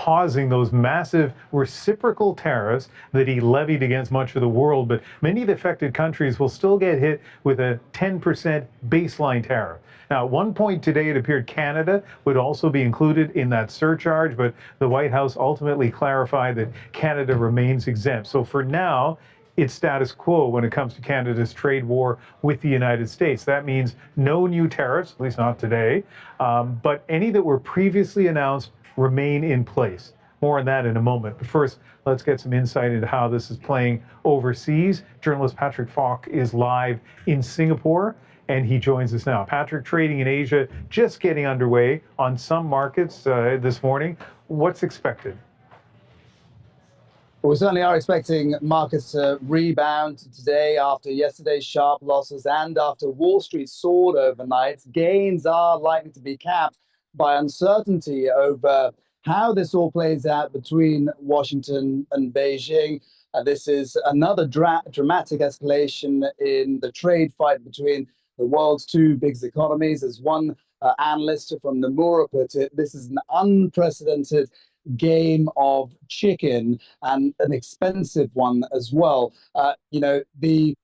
pausing those massive reciprocal tariffs that he levied against much of the world. But many of the affected countries will still get hit with a 10% baseline tariff. Now, at one point today, it appeared Canada would also be included in that surcharge, but the White House ultimately clarified that Canada remains exempt. So for now, it's status quo when it comes to Canada's trade war with the United States. That means no new tariffs, at least not today, but any that were previously announced remain in place. More on that in a moment. But first, let's get some insight into how this is playing overseas. Journalist Patrick Fok is live in Singapore, and he joins us now. Patrick, trading in Asia just getting underway on some markets this morning. What's expected? Well, we certainly are expecting markets to rebound today after yesterday's sharp losses and after Wall Street soared overnight. Gains are likely to be capped by uncertainty over how this all plays out between Washington and Beijing. This is another dramatic escalation in the trade fight between the world's two biggest economies. As one analyst from Nomura put it, this is an unprecedented game of chicken, and an expensive one as well. The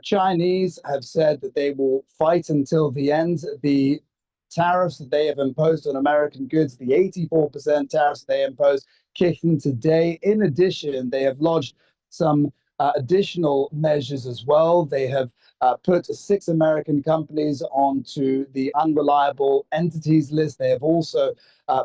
Chinese have said that they will fight until the end. The tariffs that they have imposed on American goods, the 84% tariffs they imposed, kicked in today. In addition, they have lodged some additional measures as well. They have put 6 American companies onto the unreliable entities list. They have also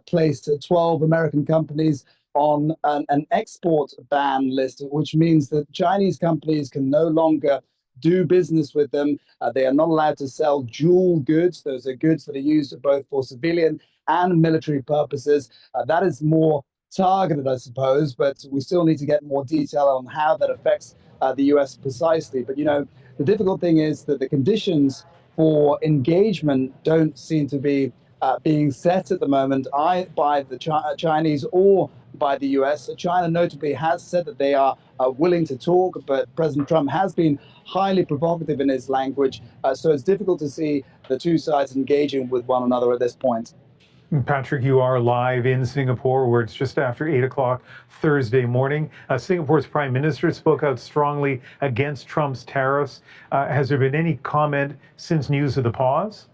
placed 12 American companies on an export ban list, which means that Chinese companies can no longer do business with them. They are not allowed to sell dual goods. Those are goods that are used both for civilian and military purposes. That is more targeted, I suppose, but we still need to get more detail on how that affects the US precisely. But, the difficult thing is that the conditions for engagement don't seem to be being set at the moment by the Chinese or by the US. China notably has said that they are willing to talk, but President Trump has been highly provocative in his language. So it's difficult to see the two sides engaging with one another at this point. Patrick, you are live in Singapore, where it's just after 8 o'clock Thursday morning. Singapore's Prime Minister spoke out strongly against Trump's tariffs. Has there been any comment since news of the pause?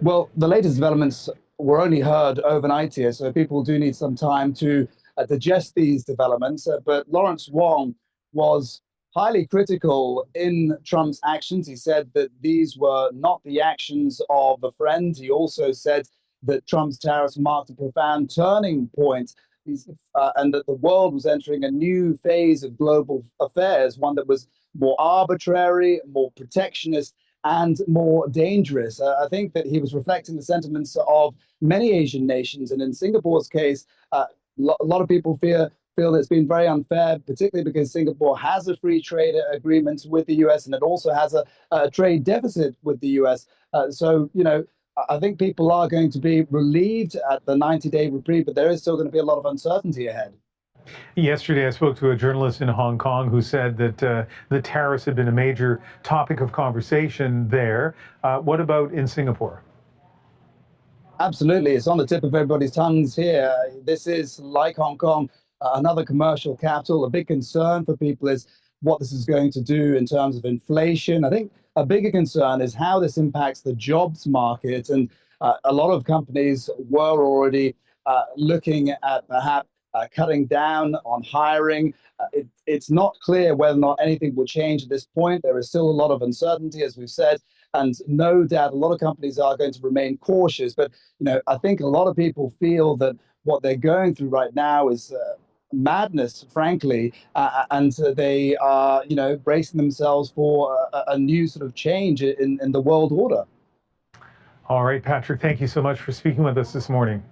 Well, the latest developments were only heard overnight here, so people do need some time to digest these developments. But Lawrence Wong was highly critical in Trump's actions. He said that these were not the actions of a friend. He also said that Trump's tariffs marked a profound turning point, and that the world was entering a new phase of global affairs, one that was more arbitrary, more protectionist, and more dangerous. I think that he was reflecting the sentiments of many Asian nations. And in Singapore's case, a lot of people feel that it's been very unfair, particularly because Singapore has a free trade agreement with the US, and it also has a trade deficit with the US. I think people are going to be relieved at the 90-day reprieve, but there is still going to be a lot of uncertainty ahead. Yesterday, I spoke to a journalist in Hong Kong who said that the tariffs had been a major topic of conversation there. What about in Singapore? Absolutely. It's on the tip of everybody's tongues here. This is, like Hong Kong, another commercial capital. A big concern for people is what this is going to do in terms of inflation. I think a bigger concern is how this impacts the jobs market. And a lot of companies were already looking at perhaps cutting down on hiring. It's not clear whether or not anything will change at this point. There is still a lot of uncertainty, as we've said, and no doubt a lot of companies are going to remain cautious. But I think a lot of people feel that what they're going through right now is madness, frankly, and they are bracing themselves for a new sort of change in the world order. All right, Patrick, thank you so much for speaking with us this morning.